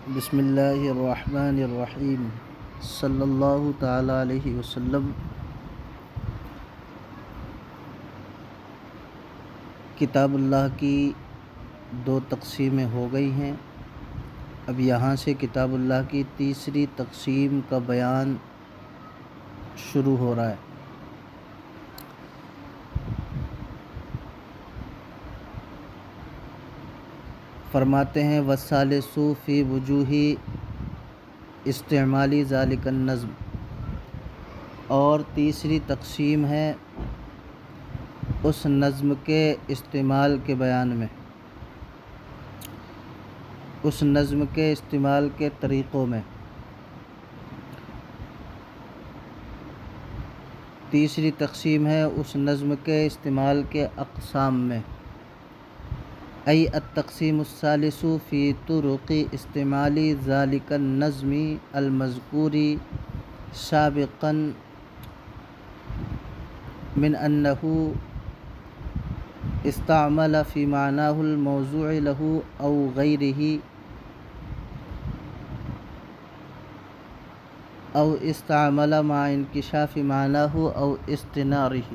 بسم اللہ الرحمن الرحیم صلی اللہ تعالی علیہ وسلم۔ کتاب اللہ کی دو تقسیمیں ہو گئی ہیں، اب یہاں سے کتاب اللہ کی تیسری تقسیم کا بیان شروع ہو رہا ہے۔ فرماتے ہیں وَالثَّالِثُ فِي وُجُوهِ استعمالی ذَلِكَ النظم، اور تیسری تقسیم ہے اس نظم کے استعمال کے بیان میں، اس نظم کے استعمال کے طریقوں میں۔ تیسری تقسیم ہے اس نظم کے استعمال کے اقسام میں، ای التقسیم الثالث فی طرق استعمال ذلك النظم المذکور سابقا من انه استعمل فی معناه الموضوع له او غیره او استعمل مع انکشاف معناه او استناره۔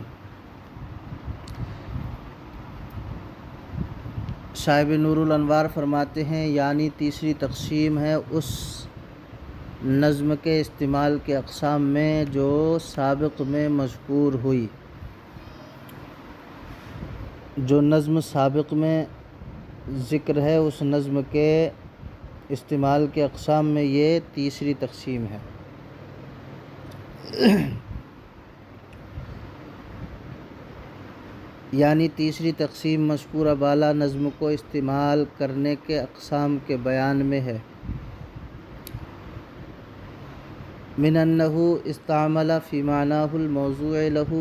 صاحب نور الانوار فرماتے ہیں یعنی تیسری تقسیم ہے اس نظم کے استعمال کے اقسام میں جو سابق میں مذکور ہوئی، جو نظم سابق میں ذکر ہے اس نظم کے استعمال کے اقسام میں یہ تیسری تقسیم ہے۔ یعنی تیسری تقسیم مذکورہ بالا نظم کو استعمال کرنے کے اقسام کے بیان میں ہے۔ من انہ استعمل فی معناہ الموضوع لہ،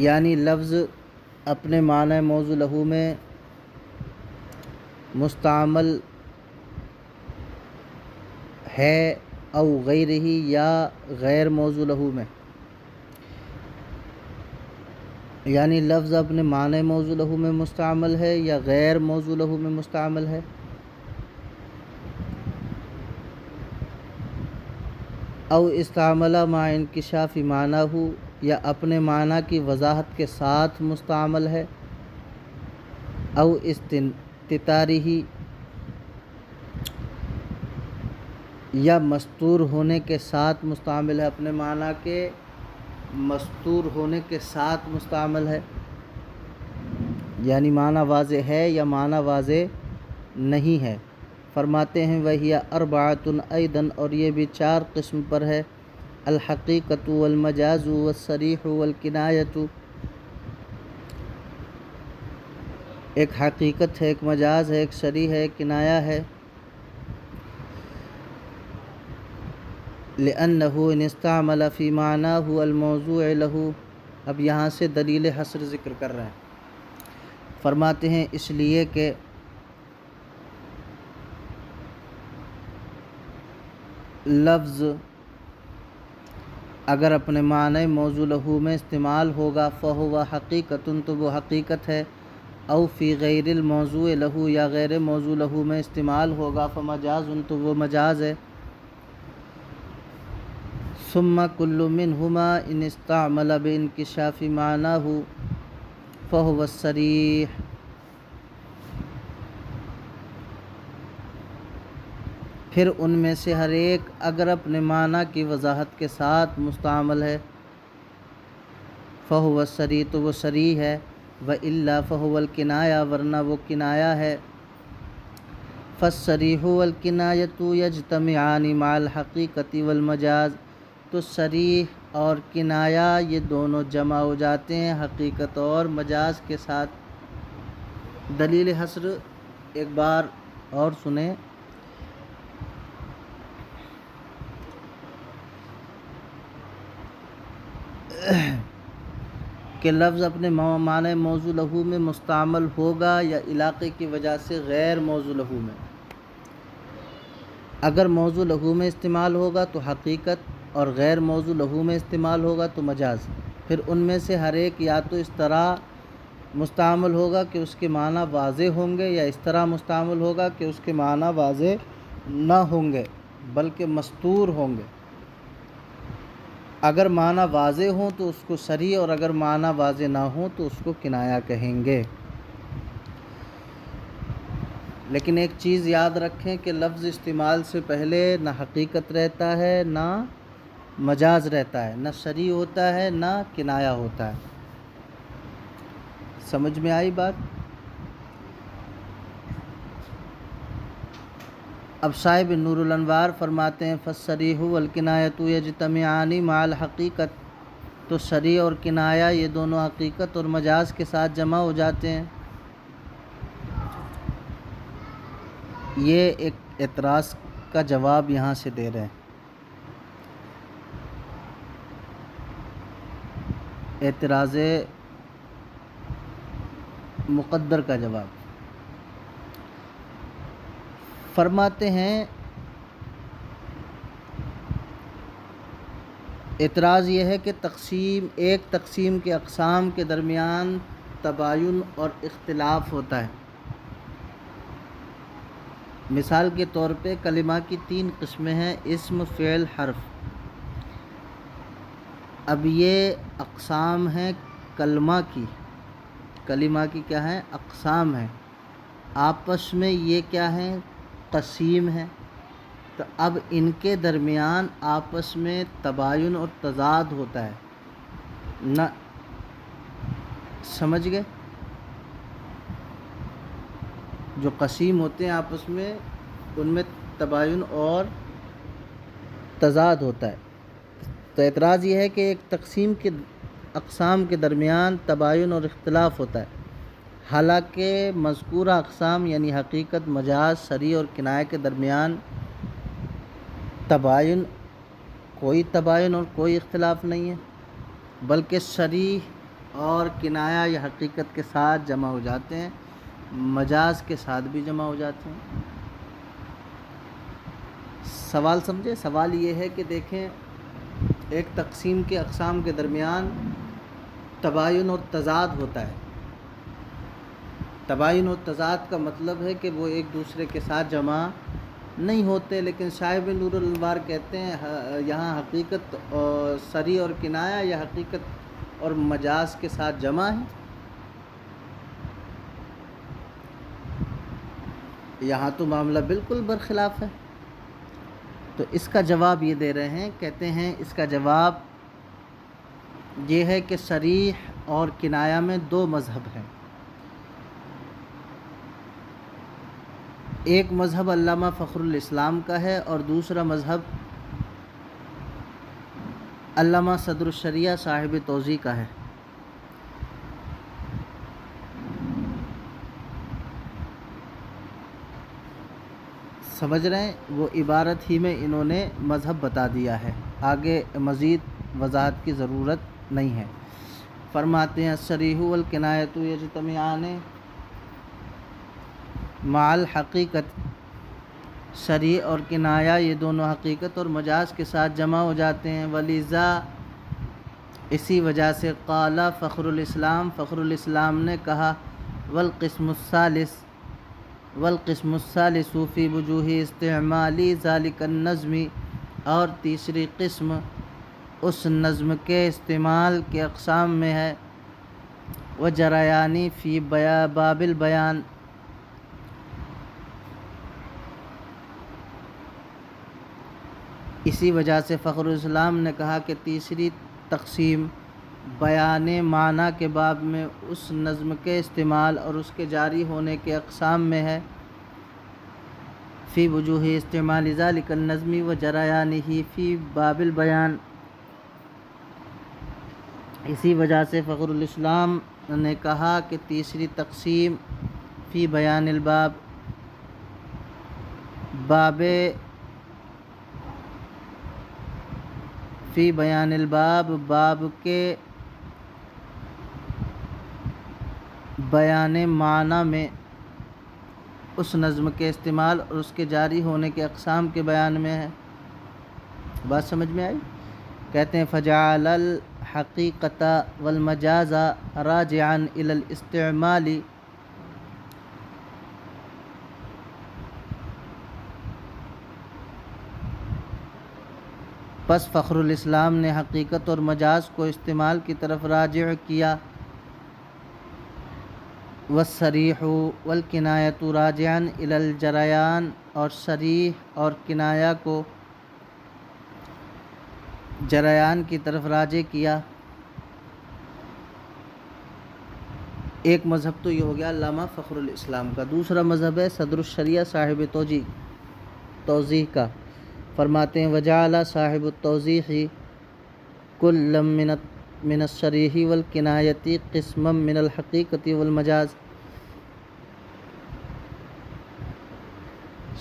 یعنی لفظ اپنے معنی موضوع لہ میں مستعمل ہے، او غیرہ یا غیر موضوع لہ میں، یعنی لفظ اپنے معنی موضوع لہ میں مستعمل ہے یا غیر موضوع لہ میں مستعمل ہے، او استعمل مع انکشاف معناہ، یا اپنے معنی کی وضاحت کے ساتھ مستعمل ہے، او استتارہ، یا مستور ہونے کے ساتھ مستعمل ہے، اپنے معنی کے مستور ہونے کے ساتھ مستعمل ہے، یعنی معنی واضح ہے یا معنی واضح نہیں ہے۔ فرماتے ہیں وَهِيَ أَرْبَعَةٌ أَيْضًا، اور یہ بھی چار قسم پر ہے، الحقیقۃ والمجاز والصریح والکنایۃ، ایک حقیقت ہے، ایک مجاز ہے، ایک صریح ہے، ایک کنایہ ہے۔ لِأَنَّهُ إِنِ اسْتَعْمَلَ فِي مَعْنَاهُ الْمَوْضُوعِ لَهُ، اب یہاں سے دلیل حصر ذکر کر رہے ہیں۔ فرماتے ہیں اس لیے کہ لفظ اگر اپنے معنی موضوع لہ میں استعمال ہوگا فہو حقیقۃ، تو وہ حقیقت ہے، او فی غیر الموضوع لہ، یا غیر موضوع لہ میں استعمال ہوگا فمجاز، تو وہ مجاز ہے۔ ثم کل منہما ان استعمل بانکشاف معناہ فہو الصریح، پھر ان میں سے ہر ایک اگر اپنے معنی کی وضاحت کے ساتھ مستعمل ہے فہو الصریح، تو وہ صریح ہے، وإلا فہو الکنایہ، ورنہ وہ کنایہ ہے۔ فالصریح والکنایۃ یجتمعان مع الحقیقۃ والمجاز، تو صریح اور کنایہ یہ دونوں جمع ہو جاتے ہیں حقیقت اور مجاز کے ساتھ۔ دلیل حصر ایک بار اور سنیں کہ لفظ اپنے معنی موضوع لہ میں مستعمل ہوگا یا علاقے کی وجہ سے غیر موضوع لہ میں۔ اگر موضوع لہ میں استعمال ہوگا تو حقیقت، اور غیر موضوع لہ میں استعمال ہوگا تو مجاز، پھر ان میں سے ہر ایک یا تو اس طرح مستعمل ہوگا کہ اس کے معنی واضح ہوں گے، یا اس طرح مستعمل ہوگا کہ اس کے معنی واضح نہ ہوں گے بلکہ مستور ہوں گے۔ اگر معنی واضح ہوں تو اس کو صریح، اور اگر معنی واضح نہ ہوں تو اس کو کنایہ کہیں گے۔ لیکن ایک چیز یاد رکھیں کہ لفظ استعمال سے پہلے نہ حقیقت رہتا ہے نہ مجاز رہتا ہے، نہ صریح ہوتا ہے نہ کنایہ ہوتا ہے۔ سمجھ میں آئی بات؟ اب صاحب نور الانوار فرماتے ہیں فالصریح والکنایۃ یجتمعان مع الحقیقت، تو صریح اور کنایہ یہ دونوں حقیقت اور مجاز کے ساتھ جمع ہو جاتے ہیں۔ یہ ایک اعتراض کا جواب یہاں سے دے رہے ہیں، اعتراض مقدر کا جواب۔ فرماتے ہیں اعتراض یہ ہے کہ ایک تقسیم کے اقسام کے درمیان تباین اور اختلاف ہوتا ہے۔ مثال کے طور پہ کلمہ کی 3 قسمیں ہیں، اسم، فعل، حرف۔ اب یہ اقسام ہیں کلمہ کی کیا ہیں؟ اقسام ہیں۔ آپس میں یہ کیا ہیں؟ قسیم ہیں۔ تو اب ان کے درمیان آپس میں تباین اور تضاد ہوتا ہے نہ، سمجھ گئے؟ جو قسیم ہوتے ہیں آپس میں ان میں تباین اور تضاد ہوتا ہے۔ تو اعتراض یہ ہے کہ ایک تقسیم کے اقسام کے درمیان تباین اور اختلاف ہوتا ہے، حالانکہ مذکورہ اقسام یعنی حقیقت، مجاز، صریح اور کنایہ کے درمیان کوئی تباین اور کوئی اختلاف نہیں ہے، بلکہ صریح اور کنایہ یا حقیقت کے ساتھ جمع ہو جاتے ہیں، مجاز کے ساتھ بھی جمع ہو جاتے ہیں۔ سوال سمجھے؟ سوال یہ ہے کہ دیکھیں ایک تقسیم کے اقسام کے درمیان تباین اور تضاد ہوتا ہے۔ تباین اور تضاد کا مطلب ہے کہ وہ ایک دوسرے کے ساتھ جمع نہیں ہوتے، لیکن صاحب نور الانوار کہتے ہیں یہاں حقیقت اور صریح اور کنایہ یا حقیقت اور مجاز کے ساتھ جمع ہے۔ یہاں تو معاملہ بالکل برخلاف ہے۔ تو اس کا جواب یہ دے رہے ہیں، کہتے ہیں اس کا جواب یہ ہے کہ صریح اور کنایہ میں 2 مذہب ہیں۔ ایک مذہب علامہ فخر الاسلام کا ہے اور دوسرا مذہب علامہ صدر الشریعہ صاحب توضیح کا ہے۔ سمجھ رہے ہیں؟ وہ عبارت ہی میں انہوں نے مذہب بتا دیا ہے، آگے مزید وضاحت کی ضرورت نہیں ہے۔ فرماتے ہیں الصریح والکنایۃ یجتمعان مع الحقیقت، صریح اور کنایہ یہ دونوں حقیقت اور مجاز کے ساتھ جمع ہو جاتے ہیں۔ ولذا اسی وجہ سے قال فخر الاسلام نے کہا والقسم الثالث فی وجوہ استعمال ذلک النظم، اور تیسری قسم اس نظم کے استعمال کے اقسام میں ہے، وجریانی فی باب البیان، اسی وجہ سے فخر الاسلام نے کہا کہ تیسری تقسیم بیان معنی کے باب میں اس نظم کے استعمال اور اس کے جاری ہونے کے اقسام میں ہے، فی وجوہ استعمال ذلک النظم و جریانہ فی باب البیان۔ اسی وجہ سے فخر الاسلام نے کہا کہ تیسری تقسیم فی بیان الباب، فی بیان الباب، باب کے بیان معنی میں اس نظم کے استعمال اور اس کے جاری ہونے کے اقسام کے بیان میں ہے۔ بات سمجھ میں آئی؟ کہتے ہیں فجعل الحقیقۃ والمجاز راجعا الی الاستعمال پس فخر الاسلام نے حقیقت اور مجاز کو استعمال کی طرف راجع کیا، والصریح والکنایۃ راجعا الی الجریان، اور صریح اور کنایہ کو جریان کی طرف راجع کیا۔ ایک مذہب تو یہ ہو گیا علامہ فخر الاسلام کا، دوسرا مذہب ہے صدر الشریعہ صاحب توضیح کا۔ فرماتے ہیں وجعل صاحب التوضیح کل من الصریح والکنایۃ قسما من الحقیقۃ والمجاز،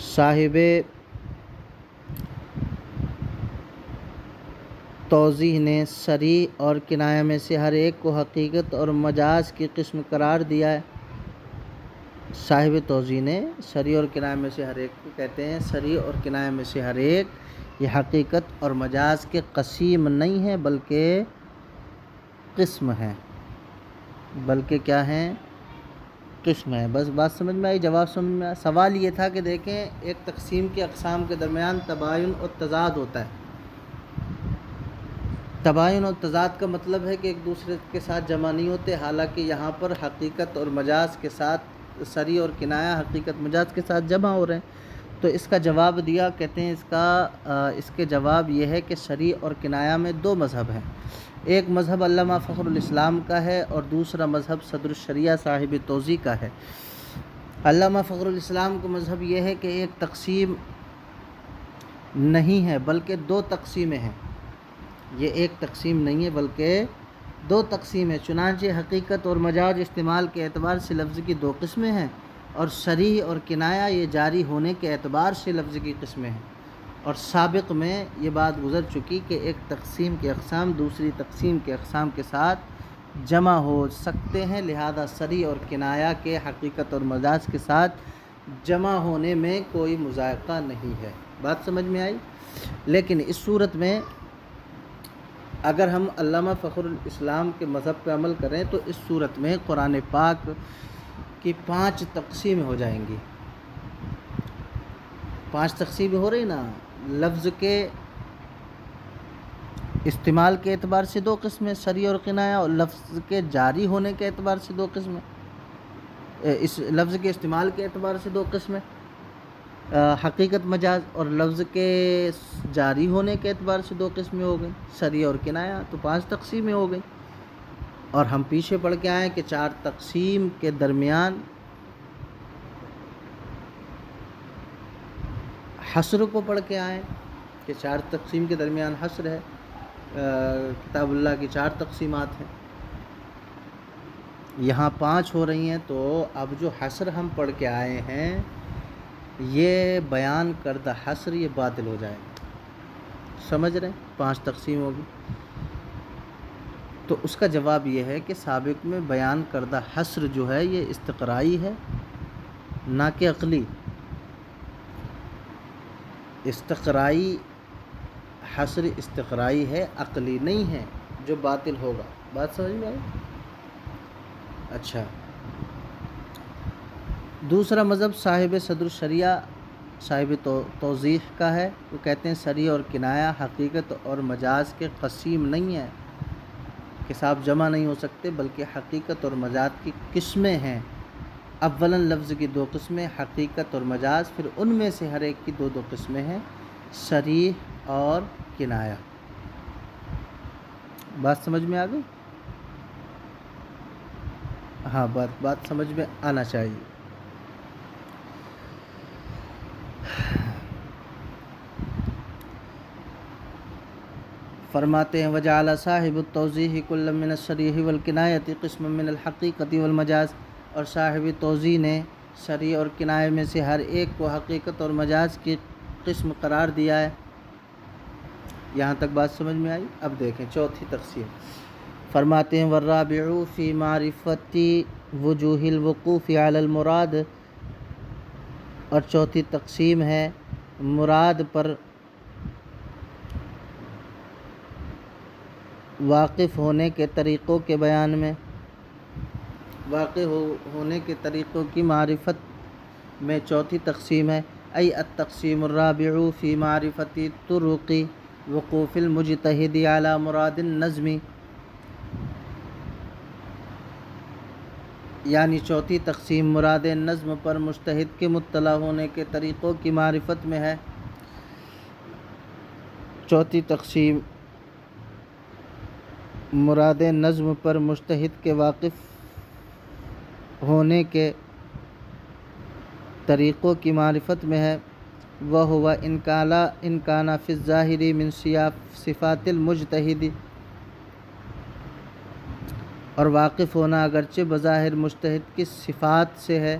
صاحب توضیح نے صریح اور کنایہ میں سے ہر ایک کو حقیقت اور مجاز کی قسم قرار دیا ہے۔ صاحب توضیح نے صریح اور کنایہ میں سے ہر ایک کو کہتے ہیں صریح اور کنایہ میں سے ہر ایک یہ حقیقت اور مجاز کے قسیم نہیں ہیں بلکہ قسم ہیں، بلکہ کیا ہیں؟ قسم ہے۔ بس بات سمجھ میں آئی، جواب سمجھ میں آیا؟ سوال یہ تھا کہ دیکھیں ایک تقسیم کے اقسام کے درمیان تباین اور تضاد ہوتا ہے۔ تباین اور تضاد کا مطلب ہے کہ ایک دوسرے کے ساتھ جمع نہیں ہوتے، حالانکہ یہاں پر حقیقت اور مجاز کے ساتھ صریح اور کنایہ حقیقت مجاز کے ساتھ جمع ہو رہے ہیں۔ تو اس کا جواب دیا، کہتے ہیں اس کے جواب یہ ہے کہ صریح اور کنایہ میں دو مذہب ہیں، ایک مذہب علامہ فخر الاسلام کا ہے اور دوسرا مذہب صدر الشریعہ صاحب توضیح کا ہے۔ علامہ فخر الاسلام کا مذہب یہ ہے کہ ایک تقسیم نہیں ہے بلکہ دو تقسیمیں ہیں، یہ ایک تقسیم نہیں ہے بلکہ دو تقسیمیں، چنانچہ حقیقت اور مجاز استعمال کے اعتبار سے لفظ کی دو قسمیں ہیں، اور صریح اور کنایہ یہ جاری ہونے کے اعتبار سے لفظ کی قسمیں ہیں۔ اور سابق میں یہ بات گزر چکی کہ ایک تقسیم کے اقسام دوسری تقسیم کے اقسام کے ساتھ جمع ہو سکتے ہیں، لہذا صریح اور کنایہ کے حقیقت اور مجاز کے ساتھ جمع ہونے میں کوئی مذائقہ نہیں ہے۔ بات سمجھ میں آئی؟ لیکن اس صورت میں اگر ہم علامہ فخر الاسلام کے مذہب پہ عمل کریں تو اس صورت میں قرآن پاک کی 5 تقسیم ہو جائیں گی۔ 5 تقسیم ہو رہی نا، لفظ کے استعمال کے اعتبار سے 2 قسمیں صریح اور کنایہ، اور لفظ کے جاری ہونے کے اعتبار سے 2 قسمیں، اس لفظ کے استعمال کے اعتبار سے 2 قسمیں حقیقت مجاز، اور لفظ کے جاری ہونے کے اعتبار سے 2 قسمیں ہو گئیں صریح اور کنایہ، تو 5 تقسیمیں ہو گئیں۔ اور ہم پیچھے پڑھ کے آئیں کہ 4 تقسیم کے درمیان حصر کو پڑھ کے آئیں کہ 4 تقسیم کے درمیان حصر ہے، کتاب اللہ کی 4 تقسیمات ہیں، یہاں 5 ہو رہی ہیں، تو اب جو حصر ہم پڑھ کے آئے ہیں یہ بیان کردہ حصر یہ باطل ہو جائے گا، سمجھ رہے ہیں؟ 5 تقسیم ہوگی، تو اس کا جواب یہ ہے کہ سابق میں بیان کردہ حصر جو ہے یہ استقرائی ہے نہ کہ عقلی۔ استقرائی حصر استقرائی ہے، عقلی نہیں ہے، جو باطل ہوگا۔ بات سمجھ میں آئی؟ اچھا، دوسرا مذہب صاحب صدر الشریعہ صاحب توضیح کا ہے، وہ کہتے ہیں صریح اور کنایہ حقیقت اور مجاز کے قسیم نہیں ہیں کہ صاحب جمع نہیں ہو سکتے، بلکہ حقیقت اور مجاز کی قسمیں ہیں۔ اولاً لفظ کی 2 قسمیں حقیقت اور مجاز، پھر ان میں سے ہر ایک کی 2 قسمیں ہیں صریح اور کنایہ۔ بات سمجھ میں آ گئی؟ ہاں، بات سمجھ میں آنا چاہیے۔ فرماتے ہیں وجعل صاحب التوضیح کل من الصریح والکنایۃ قسما من الحقیقۃ والمجاز، اور صاحب توضیح نے صریح اور کنایہ میں سے ہر ایک کو حقیقت اور مجاز کی قسم قرار دیا ہے۔ یہاں تک بات سمجھ میں آئی؟ اب دیکھیں چوتھی تقسیم، فرماتے ہیں والرابع فی معرفت وجوہ الوقوف علی المراد، اور چوتھی تقسیم ہے مراد پر واقف ہونے کے طریقوں کے بیان میں، ہونے کے طریقوں کی معرفت میں چوتھی تقسیم ہے، ای التقسیم الرابع فی معرفت طرق وقوف المجتہد علی مراد النظم، یعنی چوتھی تقسیم مراد نظم پر مجتہد کے مطلع ہونے کے طریقوں کی معرفت میں ہے۔ چوتھی تقسیم مراد نظم پر مجتہد کے واقف ہونے کے طریقوں کی معرفت میں ہے، وہو ان کان فی الظاہر من صفات المجتہد، اور واقف ہونا اگرچہ بظاہر مجتہد کی صفات سے ہے،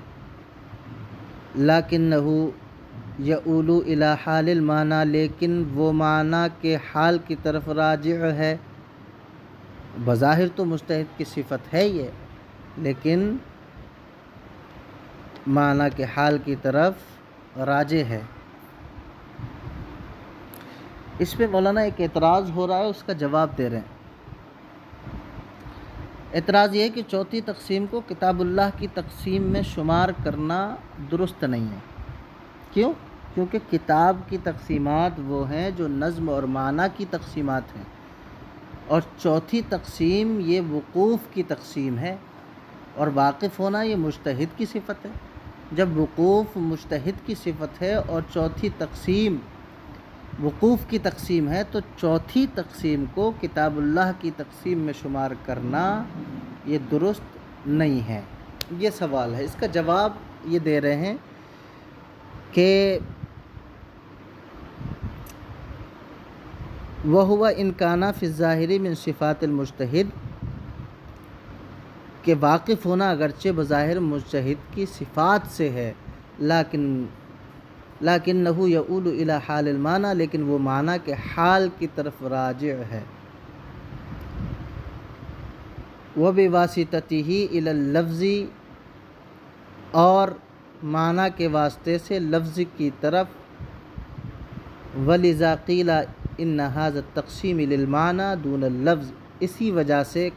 لیکنہ یؤول الی حال المعنی، لیکن وہ معنی کے حال کی طرف راجع ہے۔ بظاہر تو مجتہد کی صفت ہے یہ، لیکن معنی کے حال کی طرف راجع ہے۔ اس پہ مولانا ایک اعتراض ہو رہا ہے، اس کا جواب دے رہے ہیں۔ اعتراض یہ ہے کہ چوتھی تقسیم کو کتاب اللہ کی تقسیم میں شمار کرنا درست نہیں ہے۔ کیوں؟ کیونکہ کتاب کی تقسیمات وہ ہیں جو نظم اور معنی کی تقسیمات ہیں، اور چوتھی تقسیم یہ وقوف کی تقسیم ہے، اور واقف ہونا یہ مجتہد کی صفت ہے۔ جب وقوف مجتہد کی صفت ہے اور چوتھی تقسیم وقوف کی تقسیم ہے، تو چوتھی تقسیم کو کتاب اللہ کی تقسیم میں شمار کرنا یہ درست نہیں ہے۔ یہ سوال ہے، اس کا جواب یہ دے رہے ہیں کہ وَهُوَ إِنْ كَانَ فِي الظَّاهِرِ مِنْ صِفَاتِ الْمُجْتَهِدِ، کہ واقف ہونا اگرچہ بظاہر مجتہد کی صفات سے ہے، لیکنہ یؤول الی حال المعنی، لیکن وہ معنی کے حال کی طرف راجع ہے، وبواسطتہ الی اللفظ، اور معنی کے واسطے سے لفظ کی طرف، ولذا قیل ان ھذا التقسیم للمعنی دون اللفظ، اسی وجہ سے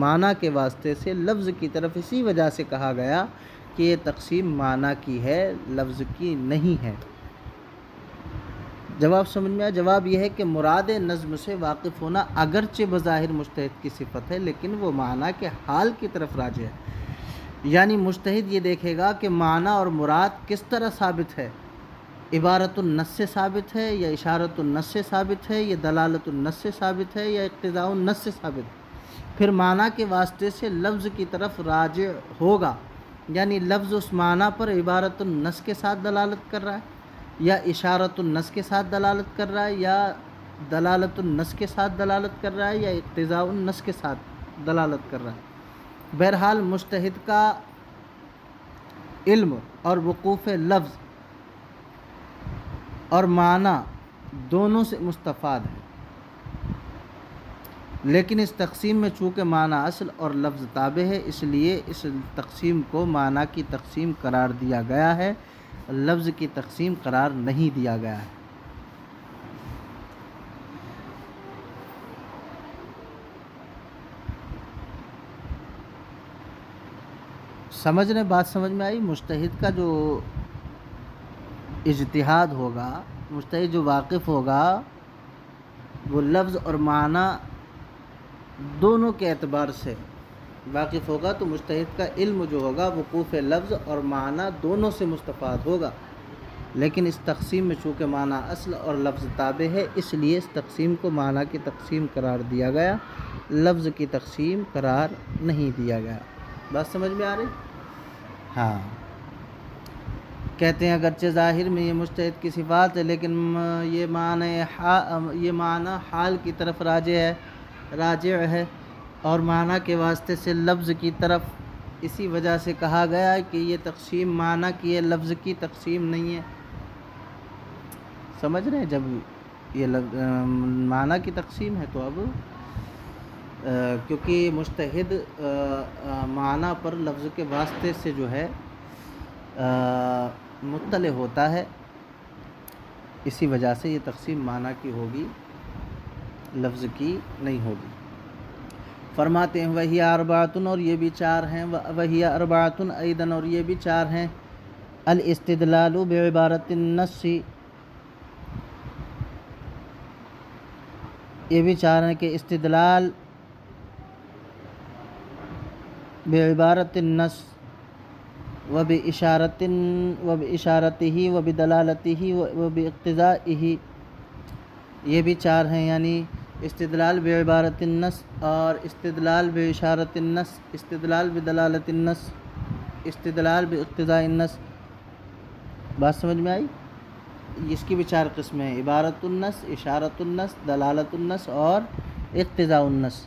معنی کے واسطے سے لفظ کی طرف اسی وجہ سے کہا گیا کہ یہ تقسیم معنی کی ہے، لفظ کی نہیں ہے۔ جواب سمجھ میں آیا؟ جواب یہ ہے کہ مراد نظم سے واقف ہونا اگرچہ بظاہر مجتہد کی صفت ہے، لیکن وہ معنی کے حال کی طرف راجع ہے۔ یعنی مجتہد یہ دیکھے گا کہ معنی اور مراد کس طرح ثابت ہے، عبارت النص سے ثابت ہے، یا اشارت النص سے ثابت ہے، یا دلالت النص سے ثابت ہے، یا اقتضاء النص سے ثابت ہے۔ پھر معنی کے واسطے سے لفظ کی طرف راجع ہوگا، یعنی لفظ اس معنی پر عبارت النص کے ساتھ دلالت کر رہا ہے، یا اشارت النص کے ساتھ دلالت کر رہا ہے، یا دلالت النص کے ساتھ دلالت کر رہا ہے، یا اقتضاء النص کے ساتھ دلالت کر رہا ہے۔ بہرحال مجتہد کا علم اور وقوف لفظ اور معنی دونوں سے مستفاد ہے، لیکن اس تقسیم میں چونکہ معنی اصل اور لفظ تابع ہے، اس لیے اس تقسیم کو معنی کی تقسیم قرار دیا گیا ہے، لفظ کی تقسیم قرار نہیں دیا گیا ہے۔ بات سمجھ میں آئی؟ مجتہد کا جو اجتہاد ہوگا، مجتہد جو واقف ہوگا، وہ لفظ اور معنی دونوں کے اعتبار سے واقف ہوگا، تو مجتہد کا علم جو ہوگا وقوف لفظ اور معنی دونوں سے مستفاد ہوگا، لیکن اس تقسیم میں چونکہ معنی اصل اور لفظ تابع ہے، اس لیے اس تقسیم کو معنی کی تقسیم قرار دیا گیا، لفظ کی تقسیم قرار نہیں دیا گیا۔ بات سمجھ میں آ رہی؟ ہاں، کہتے ہیں اگرچہ ظاہر میں یہ مجتہد کی صفات ہے، لیکن یہ معنی حال کی طرف راجع ہے، اور معنی کے واسطے سے لفظ کی طرف اسی وجہ سے کہا گیا ہے کہ یہ تقسیم معنی کی ہے، لفظ کی تقسیم نہیں ہے۔ سمجھ رہے ہیں؟ جب یہ معنی کی تقسیم ہے تو اب کیونکہ مجتہد معنی پر لفظ کے واسطے سے جو ہے مطلع ہوتا ہے، اسی وجہ سے یہ تقسیم معنی کی ہوگی، لفظ کی نہیں ہوگی۔ فرماتے ہیں وہی اربعۃ، اور یہ بھی چار ہیں، وہی اربعۃ ایضاً، اور یہ بھی چار ہیں، الاستدلال بعبارۃ النص، یہ بھی چار ہیں کہ استدلال بعبارۃ النص وبإشارته وبدلالته وباقتضائه، یہ بھی چار ہیں، یعنی استدلال بعبارۃ النص اور استدلال باشارۃ النص، استدلال بدلالۃ النص، استدلال باقتضاء النص۔ بات سمجھ میں آئی؟ اس کی بھی چار قسمیں ہیں، عبارۃ النص، اشارۃ النص، دلالۃ النص اور اقتضاء النص۔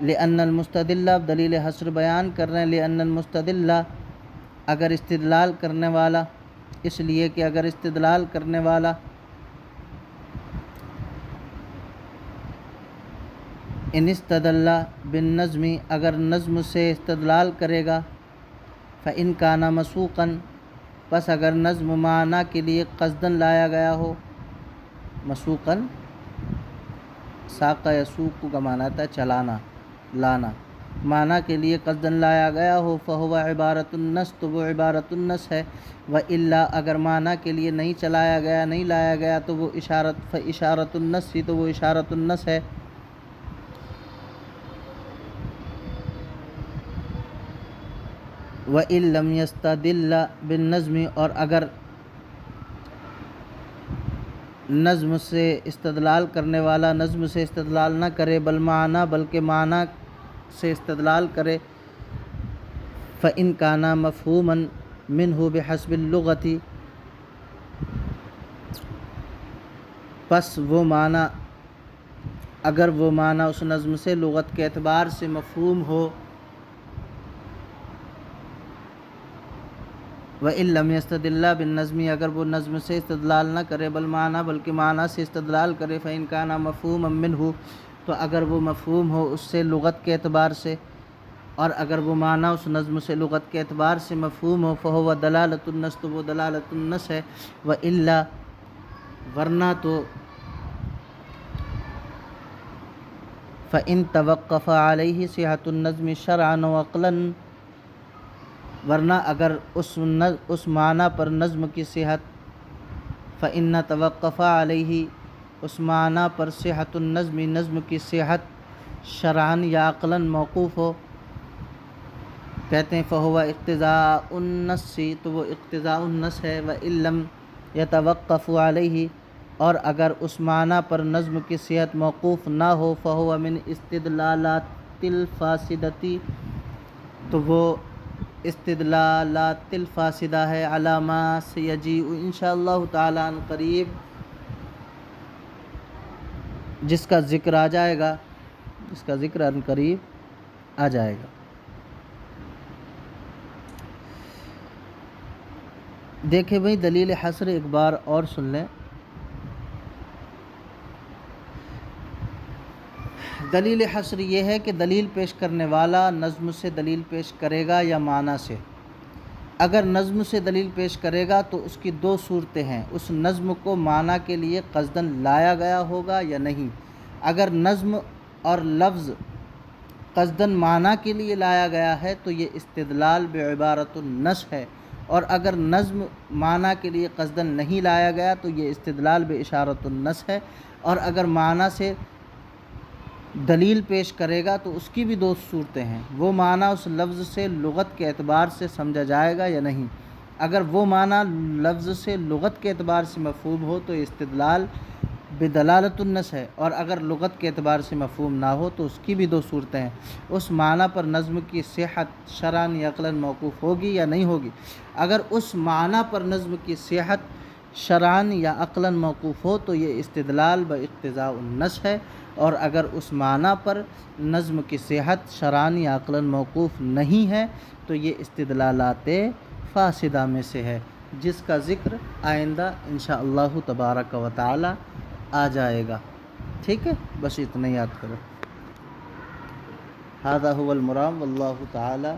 لأن المستدل، دلیل حصر بیان کر رہے ہیں، لأن المستدل، اگر استدلال کرنے والا، اس لیے کہ اگر استدلال کرنے والا ان استدل بالنظم، اگر نظم سے استدلال کرے گا، فإن كان مسوقا، پس اگر نظم معنی کے لیے قصداً لایا گیا ہو، مسوقاً ساق یسوق کا معنی تھا چلانا، لانا، معنی کے لیے قصداً لایا گیا ہو، فہو عبارۃ النص، تو وہ عبارۃ النص ہے، وإلا، اگر معنی کے لیے نہیں چلایا گیا، نہیں لایا گیا، تو وہ اشارۃ النص ہی، تو وہ اشارۃ النص ہے۔ وإن لم يستدل بالنظم، اور اگر نظم سے استدلال کرنے والا نظم سے استدلال نہ کرے، بلکہ معنی سے استدلال کرے، فإن كان مفہوما منه بحسب اللغة، پس وہ معنی، اگر وہ معنی اس نظم سے لغت کے اعتبار سے مفہوم ہو، وَإِن لَّمْ يَسْتَدِلَّ بِالنَّظْمِ، اگر وہ نظم سے استدلال نہ کرے، بلکہ معنی سے استدلال کرے، فَإِن كَانَ مَفْهُومًا مِّنْهُ، تو اگر وہ مفہوم ہو اس سے لغت کے اعتبار سے، اور اگر وہ معنی اس نظم سے لغت کے اعتبار سے مفہوم ہو، فَهُوَ دَلَالَةُ النَّص، تو وہ دلالۃ النص ہے، وَإِلَّا، ورنہ تو، فَإِن تَوَقَّفَ عَلَيْهِ صِحَةُ النَّظْمِ شَرْعًا وَعَقْلًا، ورنہ اگر اس معنی پر نظم کی صحت، فإن توقف علیہ، اس معنی پر صحت النظم، نظم کی صحت، شرعاً یا عقلاً موقوف ہو، کہتے ہیں فہو اقتضاء النص، تو وہ اقتضاء النص ہے، وإن لم يتوقف علیہ، اور اگر اس معنی پر نظم کی صحت موقوف نہ ہو، فہو من استدلالات الفاسدۃ، تو وہ استدلالات الفاسدہ ہے، علی ما سیجیء انشاءاللہ تعالی عن قریب، جس کا ذکر آ جائے گا، جس کا ذکر عن قریب آ جائے گا۔ دیکھیں بھئی دلیل حصر ایک بار اور سن لیں۔ دلیل حصر یہ ہے کہ دلیل پیش کرنے والا نظم سے دلیل پیش کرے گا یا معنی سے۔ اگر نظم سے دلیل پیش کرے گا تو اس کی دو صورتیں ہیں، اس نظم کو معنی کے لیے قصداً لایا گیا ہوگا یا نہیں۔ اگر نظم اور لفظ قصداً معنی کے لیے لایا گیا ہے تو یہ استدلال بعبارۃ النص ہے، اور اگر نظم معنی کے لیے قصداً نہیں لایا گیا تو یہ استدلال باشارۃ النص ہے، اور اگر معنی سے دلیل پیش کرے گا تو اس کی بھی دو صورتیں ہیں، وہ معنی اس لفظ سے لغت کے اعتبار سے سمجھا جائے گا یا نہیں۔ اگر وہ معنی لفظ سے لغت کے اعتبار سے مفہوم ہو تو استدلال بدلالۃ النص ہے، اور اگر لغت کے اعتبار سے مفہوم نہ ہو تو اس کی بھی دو صورتیں ہیں، اس معنی پر نظم کی صحت شرعاً یا عقلاً موقوف ہوگی یا نہیں ہوگی۔ اگر اس معنی پر نظم کی صحت شرعاً یا عقلاً موقوف ہو تو یہ استدلال باقتضاء النص ہے، اور اگر اس معنی پر نظم کی صحت شرعاً یا عقلاً موقوف نہیں ہے تو یہ استدلالات فاسدہ میں سے ہے، جس کا ذکر آئندہ انشاءاللہ تبارک و تعالی آ جائے گا۔ ٹھیک ہے، بس اتنا یاد کرو۔ ھذا ھو المرام واللہ تعالی